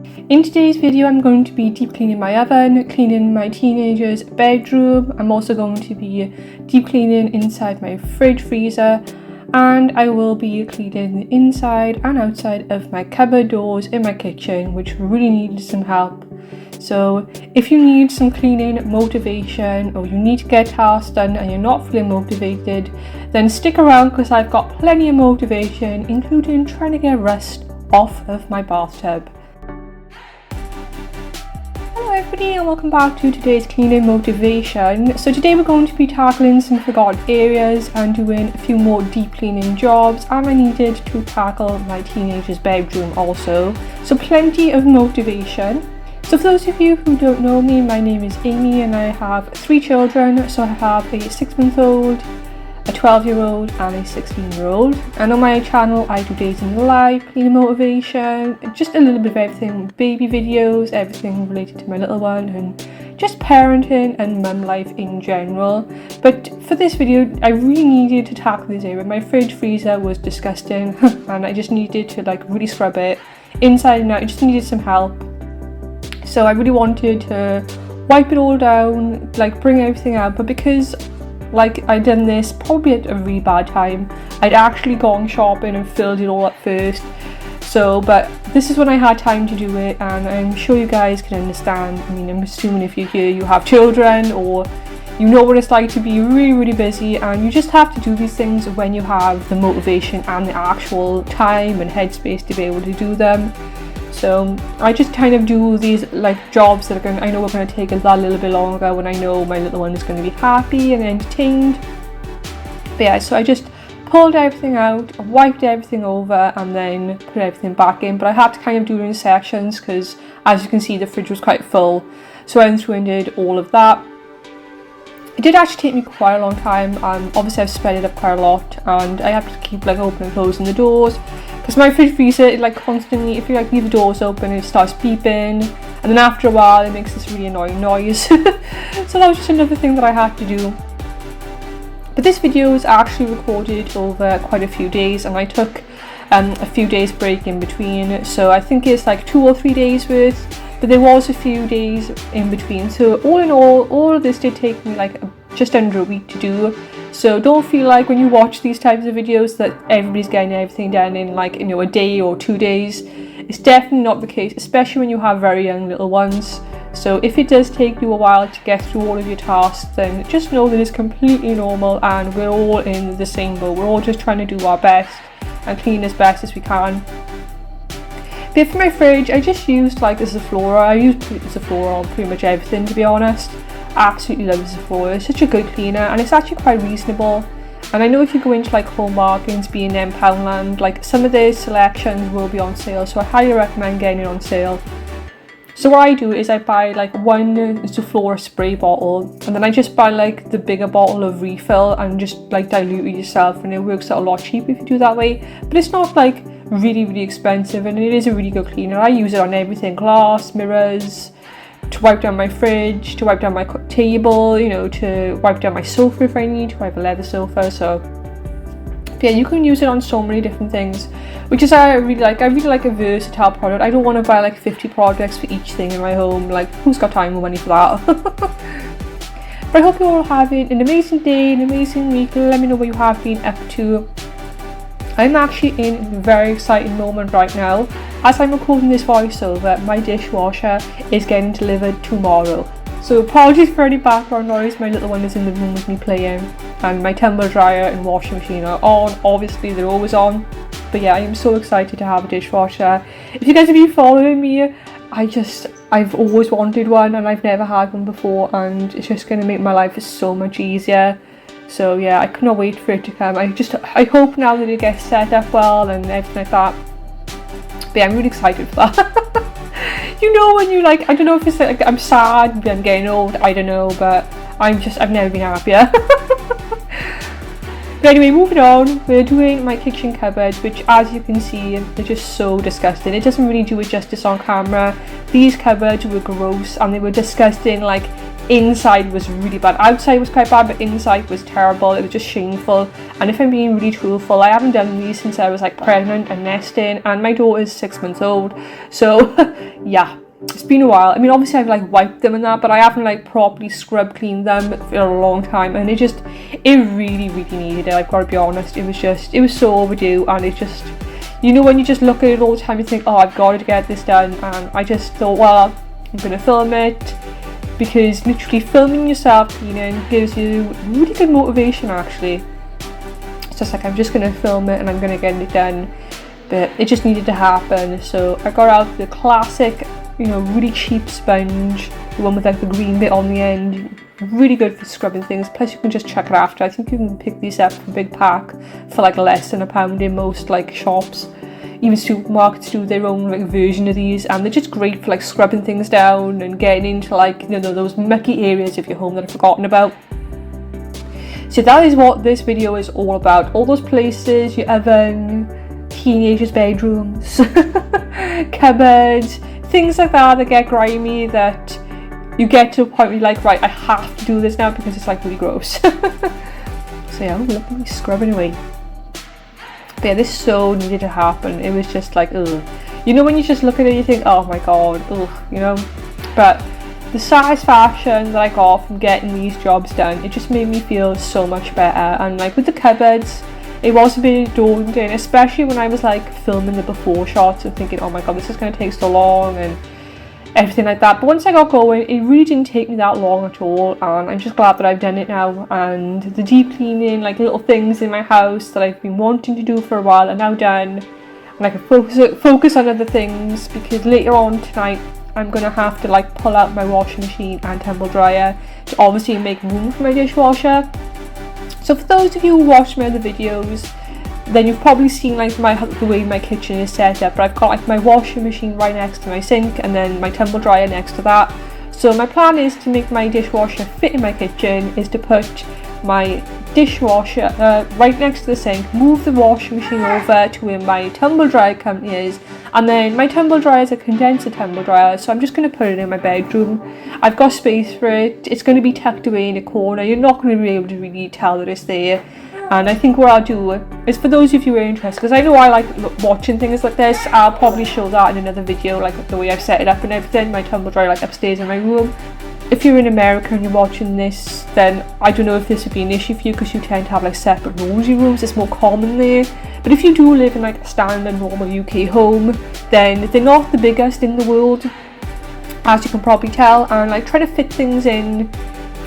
In today's video, I'm going to be deep cleaning my oven, cleaning my teenager's bedroom. I'm also going to be deep cleaning inside my fridge freezer, and I will be cleaning the inside and outside of my cupboard doors in my kitchen, which really needed some help. So if you need some cleaning motivation, or you need to get tasks done and you're not feeling motivated, then stick around because I've got plenty of motivation, including trying to get rust off of my bathtub. Hello everybody, and welcome back to today's cleaning motivation. So today we're going to be tackling some forgotten areas and doing a few more deep cleaning jobs, and I needed to tackle my teenager's bedroom also. So plenty of motivation. So for those of you who don't know me, my name is Amy and I have 3 children. So I have a 6-month-old, a 12-year-old and a 16-year-old. And on my channel I do days in the life, cleaning motivation, just a little bit of everything, baby videos, everything related to my little one, and just parenting and mum life in general. But for this video I really needed to tackle this area. My fridge freezer was disgusting and I just needed to really scrub it inside and out. I just needed some help. So I really wanted to wipe it all down, bring everything out, but because I'd done this probably at a really bad time, I'd actually gone shopping and filled it all up first. But this is when I had time to do it, and I'm sure you guys can understand. I mean, I'm assuming if you're here you have children, or you know what it's like to be really busy, and you just have to do these things when you have the motivation and the actual time and headspace to be able to do them. So I just kind of do these jobs that I know are going to take a little bit longer when I know my little one is going to be happy and entertained. But yeah, so I just pulled everything out, wiped everything over, and then put everything back in. But I had to kind of do it in sections because, as you can see, the fridge was quite full. So I went through and did all of that. It did actually take me quite a long time. Obviously I've sped it up quite a lot, and I have to keep opening and closing the doors. Because my fridge freezer, constantly, if you leave the doors open, it starts beeping, and then after a while it makes this really annoying noise. So that was just another thing that I had to do. But this video was actually recorded over quite a few days, and I took a few days break in between. So I think it's 2 or 3 days worth, but there was a few days in between. So all in all of this did take me just under a week to do. So don't feel like when you watch these types of videos that everybody's getting everything done in a day or 2 days. It's definitely not the case, especially when you have very young little ones. So if it does take you a while to get through all of your tasks, then just know that it's completely normal, and we're all in the same boat. We're all just trying to do our best and clean as best as we can. But for my fridge, I just used a Zaflora. I use Zaflora on pretty much everything, to be honest. I absolutely love Zaflora. It's such a good cleaner, and it's actually quite reasonable. And I know if you go into Home Bargains, B&M, Poundland, some of their selections will be on sale, so I highly recommend getting it on sale. So what I do is I buy one Zaflora spray bottle, and then I just buy the bigger bottle of refill and just dilute it yourself, and it works out a lot cheaper if you do that way. But it's not really expensive, and it is a really good cleaner. I use it on everything: glass, mirrors, to wipe down my fridge, to wipe down my table, to wipe down my sofa if I need to. I have a leather sofa, so yeah, you can use it on so many different things, which is I really like a versatile product. I don't want to buy 50 products for each thing in my home. Who's got time or money for that? But I hope you're all having an amazing day, an amazing week. Let me know what you have been up to. I'm actually in a very exciting moment right now. As I'm recording this voiceover, my dishwasher is getting delivered tomorrow. So apologies for any background noise. My little one is in the room with me playing, and my tumble dryer and washing machine are on. Obviously they're always on. But yeah, I am so excited to have a dishwasher. If you guys have been following me, I've always wanted one, and I've never had one before, and it's just going to make my life so much easier. So yeah, I cannot wait for it to come. I hope now that it gets set up well and everything like that. But yeah, I'm really excited for that. When you I don't know if it's I'm sad, I'm getting old, I don't know, but I've never been happier. But anyway, moving on, we're doing my kitchen cupboards, which as you can see, they're just so disgusting. It doesn't really do it justice on camera. These cupboards were gross, and they were disgusting inside was really bad. Outside was quite bad, but inside was terrible. It was just shameful. And if I'm being really truthful, I haven't done these since I was like pregnant and nesting, and my daughter's 6 months old. So yeah, it's been a while. I mean, obviously I've like wiped them and that, but I haven't like properly scrub cleaned them for a long time, and it really needed it. I've got to be honest. It was so overdue, and it just, you know, when you just look at it all the time, you think, oh, I've got to get this done. And I just thought, well, I'm gonna film it, because literally filming yourself cleaning gives you really good motivation. Actually, it's just like, I'm just gonna film it and I'm gonna get it done. But it just needed to happen, so I got out the classic, you know, really cheap sponge, the one with like the green bit on the end. Really good for scrubbing things. Plus you can just check it after. I think you can pick these up from a big pack for like less than £1 in most like shops. Even supermarkets do their own like version of these, and they're just great for like scrubbing things down and getting into like, you know, those mucky areas of your home that I've forgotten about. So that is what this video is all about. All those places, your oven, teenagers' bedrooms, cupboards, things like that get grimy, that you get to a point where you're like, right, I have to do this now because it's like really gross. So yeah, look at me scrubbing away. But yeah, this so needed to happen. It was just like, ugh. You know, when you just look at it, you think, oh my god, ugh, you know. But the satisfaction that I got from getting these jobs done, it just made me feel so much better. And like with the cupboards, it was a bit daunting, especially when I was like filming the before shots and thinking, oh my god, this is going to take so long and everything like that. But once I got going, it really didn't take me that long at all, and I'm just glad that I've done it now. And the deep cleaning, like little things in my house that I've been wanting to do for a while, are now done, and I can focus on other things, because later on tonight I'm gonna have to like pull out my washing machine and tumble dryer to obviously make room for my dishwasher. So for those of you who watch my other videos, then you've probably seen like the way my kitchen is set up. But I've got like my washing machine right next to my sink, and then my tumble dryer next to that. So my plan is to make my dishwasher fit in my kitchen, is to put my dishwasher right next to the sink, move the washing machine over to where my tumble dryer currently is, and then my tumble dryer is a condenser tumble dryer, so I'm just going to put it in my bedroom. I've got space for it. It's going to be tucked away in a corner. You're not going to be able to really tell that it's there. And I think what I'll do is, for those of you who are interested, because I know I like watching things like this, I'll probably show that in another video, like the way I've set it up and everything, my tumble dryer like upstairs in my room. If you're in America and you're watching this, then I don't know if this would be an issue for you, because you tend to have like separate laundry rooms. It's more common there. But if you do live in like a standard normal UK home, then they're not the biggest in the world, as you can probably tell, and like trying to fit things in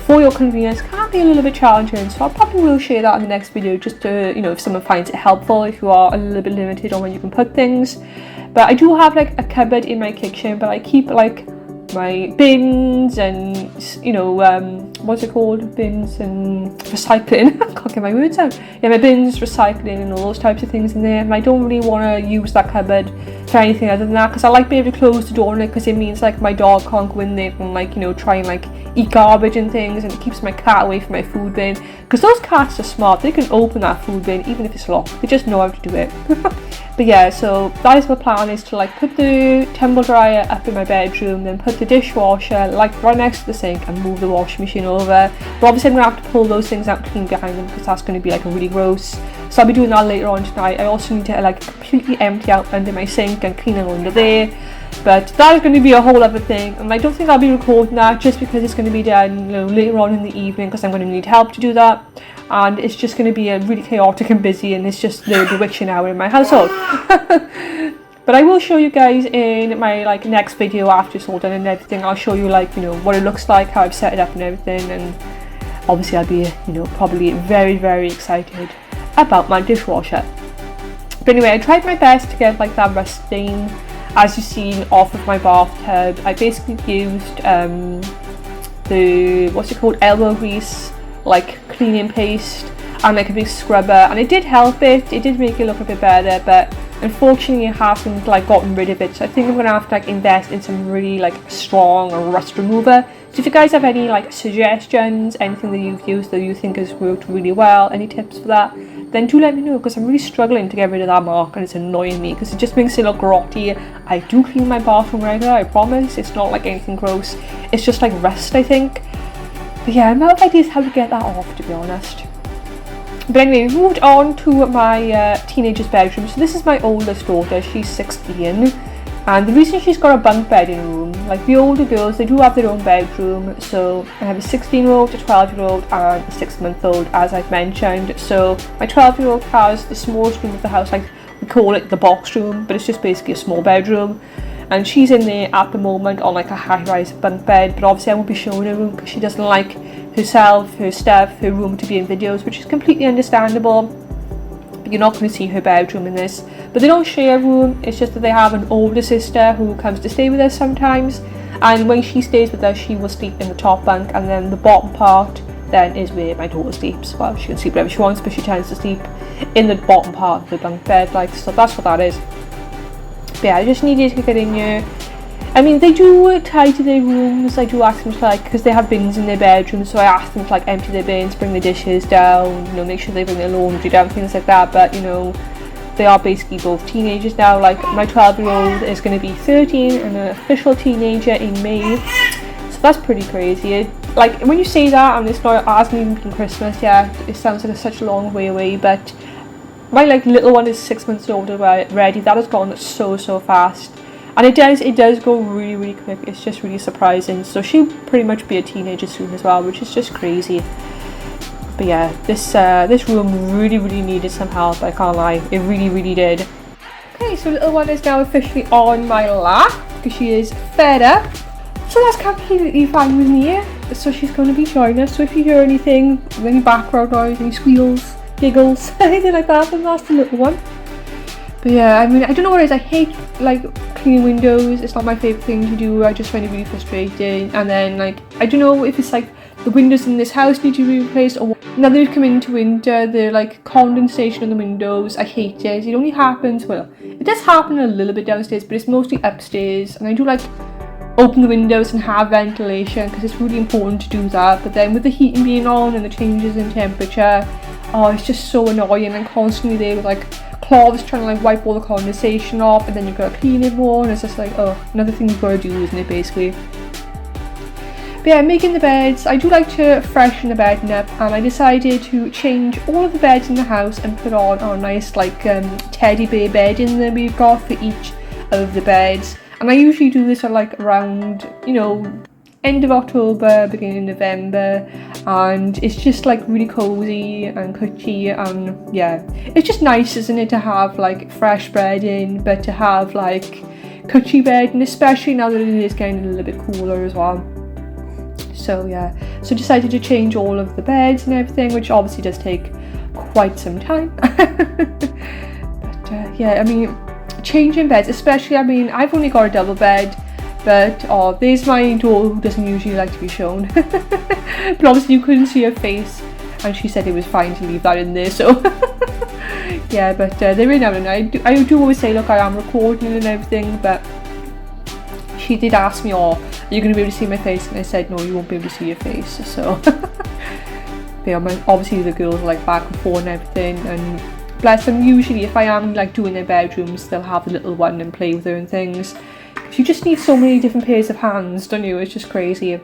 for your convenience can be a little bit challenging. So I probably will share that in the next video, just to, you know, if someone finds it helpful, if you are a little bit limited on where you can put things. But I do have like a cupboard in my kitchen, but I keep like my bins and, you know, what's it called, bins and recycling. I can't get my words out. Yeah, my bins, recycling and all those types of things in there, and I don't really want to use that cupboard for anything other than that, because I like being able to close the door on it, because it means like my dog can't go in there and like, you know, try and like eat garbage and things, and it keeps my cat away from my food bin, because those cats are smart. They can open that food bin even if it's locked. They just know how to do it. But yeah, so that is my plan, is to like put the tumble dryer up in my bedroom, then put the dishwasher like right next to the sink, and move the washing machine over. But obviously I'm going to have to pull those things out and clean behind them, because that's going to be like really gross. So I'll be doing that later on tonight. I also need to like completely empty out under my sink and clean it under there. But that is going to be a whole other thing, and I don't think I'll be recording that, just because it's going to be done, you know, later on in the evening, because I'm going to need help to do that. And it's just going to be a really chaotic and busy, and it's just the witching hour in my household. But I will show you guys in my like next video after it's all done and everything. I'll show you like, you know, what it looks like, how I've set it up and everything, and obviously I'll be, you know, probably very excited about my dishwasher. But anyway, I tried my best to get like that rust stain, as you've seen, off of my bathtub. I basically used the, what's it called, elbow grease, like cleaning paste, and like a big scrubber, and it did help it. It did make it look a bit better, but unfortunately it hasn't like gotten rid of it. So I think I'm gonna have to like invest in some really like strong rust remover. So if you guys have any like suggestions, anything that you've used that you think has worked really well, any tips for that, then do let me know, because I'm really struggling to get rid of that mark, and it's annoying me because it just makes it look grotty. I do clean my bathroom regular, I promise. It's not like anything gross, it's just like rust, I think. But yeah, I'm out of ideas how to get that off, to be honest. But anyway, we've moved on to my teenager's bedroom. So this is my oldest daughter, she's 16. And the reason she's got a bunk bed in her room, like the older girls, they do have their own bedroom. So I have a 16-year-old, a 12-year-old and a 6-month-old, as I've mentioned. So my 12-year-old has the smallest room of the house, like we call it the box room, but it's just basically a small bedroom. And she's in there at the moment on like a high-rise bunk bed, but obviously I won't be showing her room because she doesn't like herself, her stuff, her room to be in videos, which is completely understandable. But you're not going to see her bedroom in this. But they don't share a room, it's just that they have an older sister who comes to stay with us sometimes, and when she stays with us she will sleep in the top bunk, and then the bottom part then is where my daughter sleeps. Well, she can sleep wherever she wants, but she tends to sleep in the bottom part of the bunk bed, like, so that's what that is. But yeah, I just needed to get in here. I mean, they do tidy their rooms. I do ask them to, like, because they have bins in their bedroom, so I ask them to like empty their bins, bring the dishes down, you know, make sure they bring their laundry down, things like that. But you know, they are basically both teenagers now. Like my 12-year-old is going to be 13 and an official teenager in May, so that's pretty crazy. Like when you say that, and it's not, it hasn't even been Christmas yet, it sounds like it's such a long way away, but my like little one is 6 months old already. That has gone so fast, and it does go really quick. It's just really surprising. So she'll pretty much be a teenager soon as well, which is just crazy. But yeah, this room really needed some help, I can't lie, it really did. Okay, so little one is now officially on my lap because she is fed up, so that's completely fine with me. So she's going to be joining us, so if you hear anything, any background noise, any squeals, giggles, anything like that, then that's the little one. But yeah, I mean, I don't know what it is, I hate like cleaning windows. It's not my favourite thing to do. I just find it really frustrating. And then like, I don't know if it's like the windows in this house need to be replaced, or now that we've come into winter, the like condensation on the windows, I hate it. It only happens, well, it does happen a little bit downstairs, but it's mostly upstairs, and I do like open the windows and have ventilation because it's really important to do that. But then with the heating being on and the changes in temperature, oh, it's just so annoying. I'm constantly there with like cloths trying to like wipe all the condensation off, and then you've got to clean it more, and it's just like, oh, another thing you've got to do, isn't it, basically. But yeah, making the beds, I do like to freshen the bedding up, and I decided to change all of the beds in the house and put on our nice like teddy bear bedding that we've got for each of the beds. And I usually do this at like around, you know, end of October, beginning of November, and it's just like really cozy and cushy, and yeah, it's just nice, isn't it, to have like fresh bedding, but to have like cushy bedding, especially now that it is getting a little bit cooler as well. So yeah, so decided to change all of the beds and everything, which obviously does take quite some time. But yeah, I mean, changing beds, especially, I mean, I've only got a double bed, but oh, there's my daughter who doesn't usually like to be shown. But obviously you couldn't see her face, and she said it was fine to leave that in there, so yeah. But they're in now, and I do always say, look, I am recording and everything, but she did ask me, oh, are you going to be able to see my face? And I said, no, you won't be able to see your face. So yeah, obviously the girls are like back and forth and everything, and bless them, usually if I am like doing their bedrooms, they'll have the little one and play with her and things. You just need so many different pairs of hands, don't you? It's just crazy.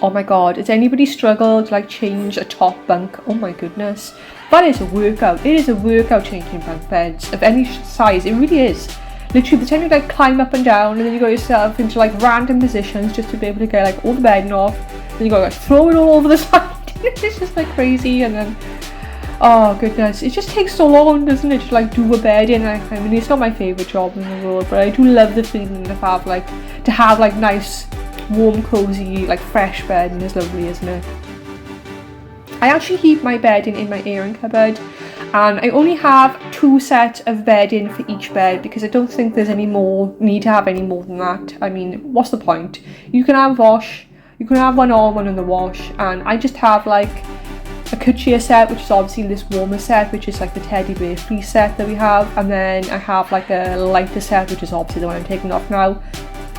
Oh my god, has anybody struggled to like change a top bunk? Oh my goodness, that is a workout. It is a workout changing bunk beds of any size. It really is. Literally, the time you like climb up and down, and then you got yourself into like random positions just to be able to get like all the bedding off. Then you got to like throw it all over the side. It's just like crazy, and then oh goodness, it just takes so long, doesn't it, to like do a bed in. I mean, it's not my favourite job in the world, but I do love the feeling of have like nice, warm, cozy, like fresh bedding. It's lovely, isn't it? I actually keep my bedding in my airing cupboard, and I only have 2 sets of bedding for each bed because I don't think there's need to have any more than that. I mean, what's the point? You can have wash, you can have one on, one in the wash, and I just have like a cuchier set, which is obviously this warmer set, which is like the teddy bear free set that we have, and then I have like a lighter set, which is obviously the one I'm taking off now.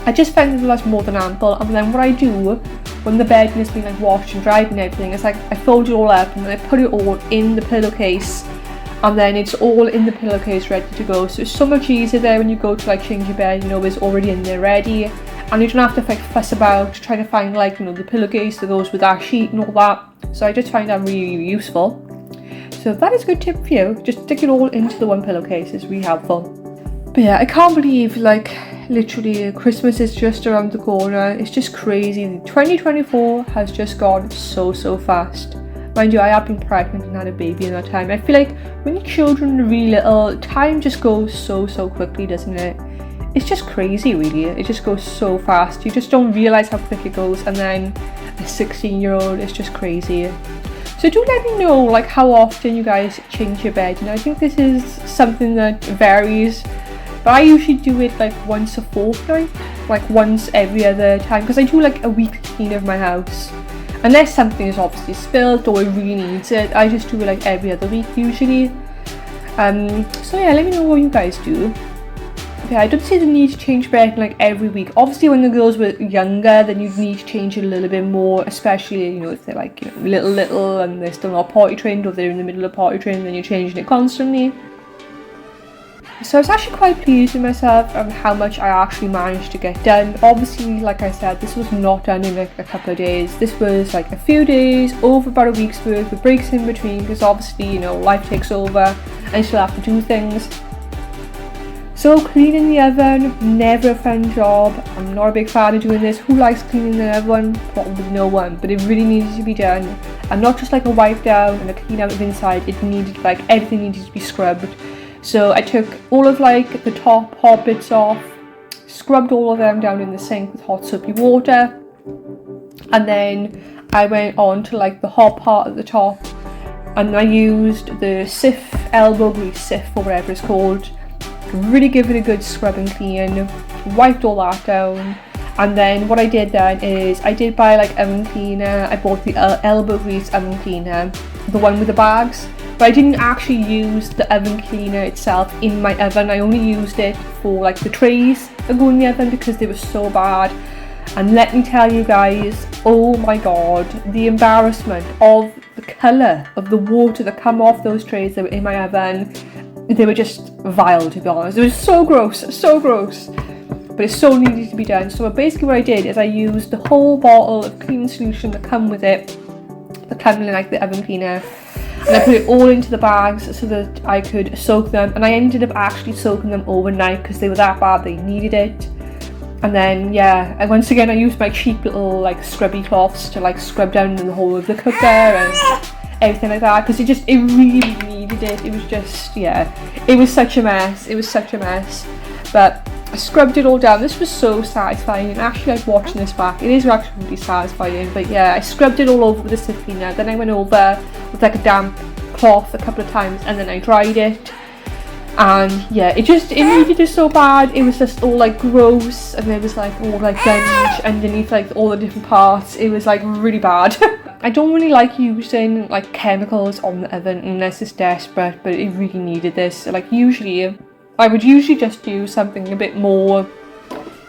I just find that that's more than ample, and then what I do when the bedding has been like washed and dried and everything, it's like I fold it all up and then I put it all in the pillowcase, and then it's all in the pillowcase ready to go. So it's so much easier there when you go to like change your bed, you know, it's already in there ready. and you don't have to like fuss about trying to find like, you know, the pillowcase that goes with that sheet and all that. So I just find that really, really useful. So that is a good tip for you. Just stick it all into the one pillowcase. It's really helpful. But yeah, I can't believe like literally Christmas is just around the corner. It's just crazy. 2024 has just gone so fast. Mind you, I have been pregnant and had a baby in that time. I feel like when your children are really little, time just goes so quickly, doesn't it? It's just crazy, really. It just goes so fast. You just don't realise how quick it goes, and then a 16-year-old is just crazy. So do let me know like how often you guys change your bed. You know, I think this is something that varies, but I usually do it like once a fortnight, like once every other time, because I do like a weekly clean of my house. Unless something is obviously spilled or it really needs it, I just do it like every other week usually. So yeah, let me know what you guys do. Yeah, I don't see the need to change bed like every week. Obviously when the girls were younger, then you'd need to change it a little bit more, especially, you know, if they're like, you know, little and they're still not potty trained, or they're in the middle of potty training, then you're changing it constantly. So I was actually quite pleased with myself and how much I actually managed to get done. Obviously, like I said, this was not done in like a couple of days. This was like a few days, over about a week's worth, with breaks in between, because obviously, you know, life takes over and you still have to do things. So cleaning the oven, never a fun job. I'm not a big fan of doing this. Who likes cleaning the oven? Probably no one, but it really needed to be done. And not just like a wipe down and a clean out of inside, it needed like everything needed to be scrubbed. So I took all of like the top hot bits off, scrubbed all of them down in the sink with hot soapy water, and then I went on to like the hot part at the top, and I used the Cif elbow grease, Cif or whatever it's called. Really give it a good scrub and clean, wiped all that down, and then what I did then is I did buy like oven cleaner. I bought the elbow grease oven cleaner, the one with the bags, but I didn't actually use the oven cleaner itself in my oven. I only used it for like the trays that go in the oven because they were so bad. And let me tell you guys, oh my god, the embarrassment of the colour of the water that come off those trays that were in my oven. They were just vile, to be honest. It was so gross, but it so needed to be done. So basically what I did is I used the whole bottle of cleaning solution that come with it, that come in like the oven cleaner, and I put it all into the bags so that I could soak them, and I ended up actually soaking them overnight because they were that bad, they needed it. And then yeah, and once again I used my cheap little like scrubby cloths to like scrub down the whole of the cooker and everything like that, because it really needed it. It was just, yeah, it was such a mess, but I scrubbed it all down. This was so satisfying, and actually like watching this back, it is actually really satisfying. But yeah, I scrubbed it all over with the Cif cleaner, then I went over with like a damp cloth a couple of times, and then I dried it. And yeah, it needed it so bad. It was just all like gross, and there was like all like gunge underneath like all the different parts. It was like really bad. I don't really like using like chemicals on the oven unless it's desperate, but it really needed this. Like usually, I would usually just use something a bit more,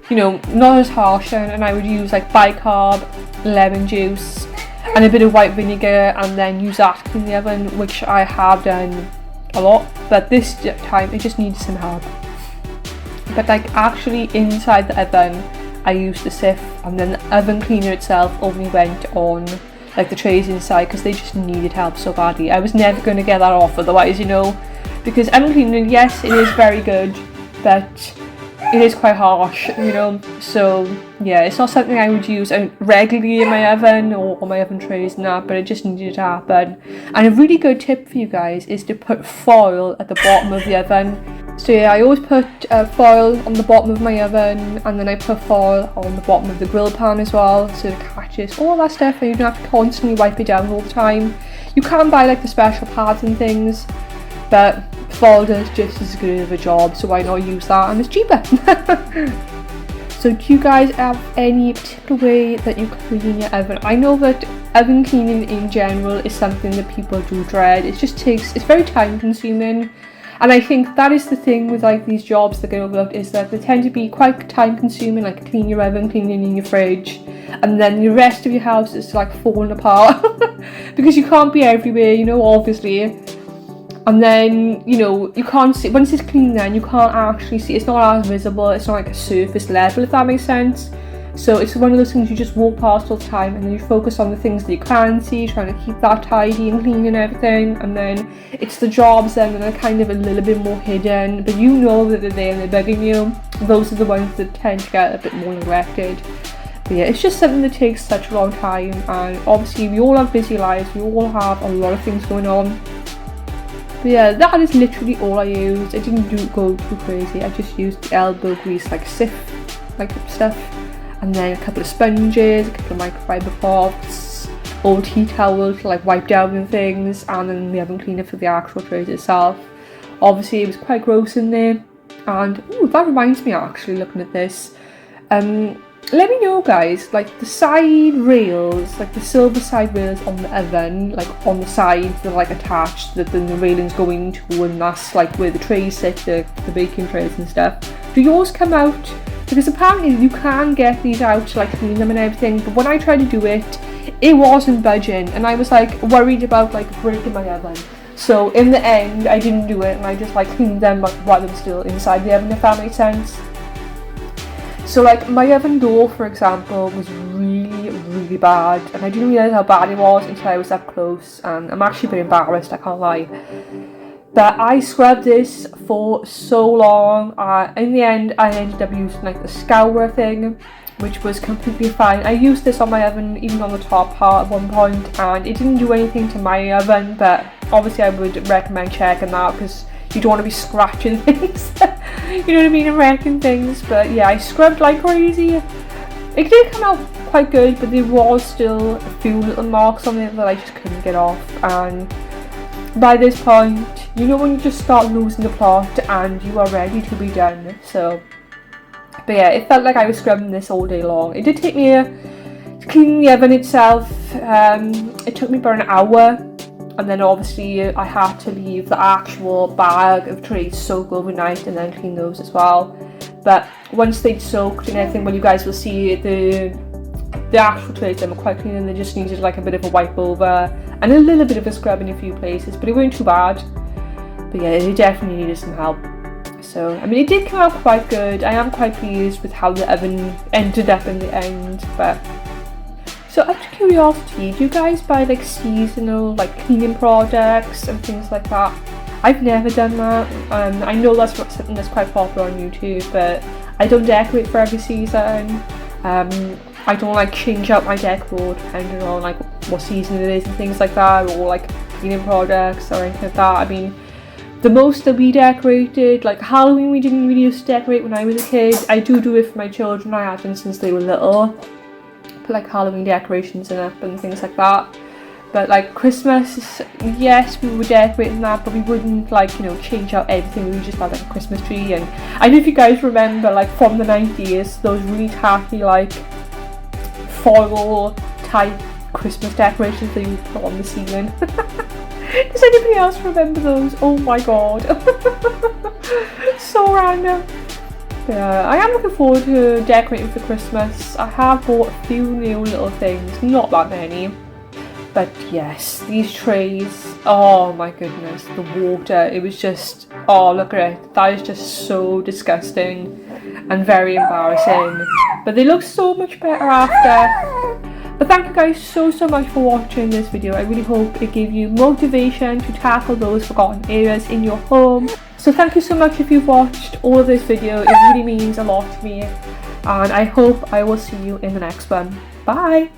you know, not as harsh, and I would use like bicarb, lemon juice, and a bit of white vinegar, and then use that to clean the oven, which I have done a lot, but this time it just needed some help. But like actually inside the oven, I used the Cif, and then the oven cleaner itself only went on like the trays inside because they just needed help so badly. I was never going to get that off otherwise, you know, because oven cleaner, yes, it is very good, but it is quite harsh, you know. So yeah, it's not something I would use regularly in my oven or on my oven trays and that, but it just needed to happen. And a really good tip for you guys is to put foil at the bottom of the oven. So yeah, I always put foil on the bottom of my oven, and then I put foil on the bottom of the grill pan as well, so it catches all that stuff and you don't have to constantly wipe it down all the time. You can buy like the special pads and things, but foil does just as good of a job, so why not use that, and it's cheaper. So do you guys have any particular way that you clean your oven? I know that oven cleaning in general is something that people do dread. It's very time consuming. And I think that is the thing with like these jobs that get overlooked, is that they tend to be quite time consuming, like clean your oven, cleaning your fridge, and then the rest of your house is like falling apart because you can't be everywhere, you know, obviously. And then, you know, you can't see, once it's clean then you can't actually see, it's not as visible, it's not like a surface level, if that makes sense. So it's one of those things you just walk past all the time, and then you focus on the things that you can see, trying to keep that tidy and clean and everything. And then it's the jobs then that are kind of a little bit more hidden, but you know that they're there and they're bugging you. Those are the ones that tend to get a bit more neglected. But yeah, it's just something that takes such a long time, and obviously we all have busy lives, we all have a lot of things going on. But yeah, that is literally all I used. I didn't go too crazy. I just used the elbow grease like sift like stuff, and then a couple of sponges, a couple of microfiber cloths, old tea towels to like wipe down and things, and then the oven cleaner for the actual trays itself. Obviously it was quite gross in there, and ooh, that reminds me actually, looking at this, let me know guys, like the side rails, like the silver side rails on the oven, like on the sides that are like attached, that then the railings go into, and that's like where the trays sit, the baking trays and stuff. Do yours come out? Because apparently you can get these out to like clean them and everything, but when I tried to do it, it wasn't budging, and I was like worried about like breaking my oven. So in the end I didn't do it, and I just like cleaned them like while they were still inside the oven, if that makes sense. So like my oven door, for example, was really bad, and I didn't realise how bad it was until I was up close, and I'm actually a bit embarrassed, I can't lie. But I scrubbed this for so long. In the end I ended up using like the scourer thing, which was completely fine. I used this on my oven, even on the top part at one point, and it didn't do anything to my oven, but obviously I would recommend checking that, because you don't want to be scratching things, you know what I mean, and wrecking things. But yeah, I scrubbed like crazy. It did come out quite good, but there was still a few little marks on it that I just couldn't get off, and by this point, you know when you just start losing the plot and you are ready to be done. So, but yeah, it felt like I was scrubbing this all day long. It did take me to clean the oven itself, it took me about an hour. And then obviously I had to leave the actual bag of trays soak overnight and then clean those as well. But once they'd soaked and everything, well, you guys will see the actual trays, them were quite clean, and they just needed like a bit of a wipe over and a little bit of a scrub in a few places, but it weren't too bad. But yeah, it definitely needed some help. So I mean, it did come out quite good. I am quite pleased with how the oven ended up in the end. But so out of curiosity, do you guys buy like seasonal like cleaning products and things like that? I've never done that. I know that's something that's quite popular on YouTube, but I don't decorate for every season. I don't like change out my decor depending on like what season it is and things like that, or like cleaning products or anything like that. I mean, the most that we decorated, like Halloween, we didn't really used to decorate when I was a kid. I do it for my children. I had them since they were little. Put like Halloween decorations in up and things like that. But like Christmas, yes, we would decorate in that, but we wouldn't like, you know, change out everything. We just had like a Christmas tree. And I don't know if you guys remember, like from the 90s, those really tacky like foil type Christmas decorations that you would put on the ceiling. Does anybody else remember those? Oh my god. So random. Yeah, I am looking forward to decorating for Christmas. I have bought a few new little things, not that many. But yes, these trays, oh my goodness, the water, it was just, oh look at it, that is just so disgusting and very embarrassing. But they look so much better after. But thank you guys so much for watching this video. I really hope it gave you motivation to tackle those forgotten areas in your home. So thank you so much if you've watched all of this video. It really means a lot to me. And I hope I will see you in the next one. Bye!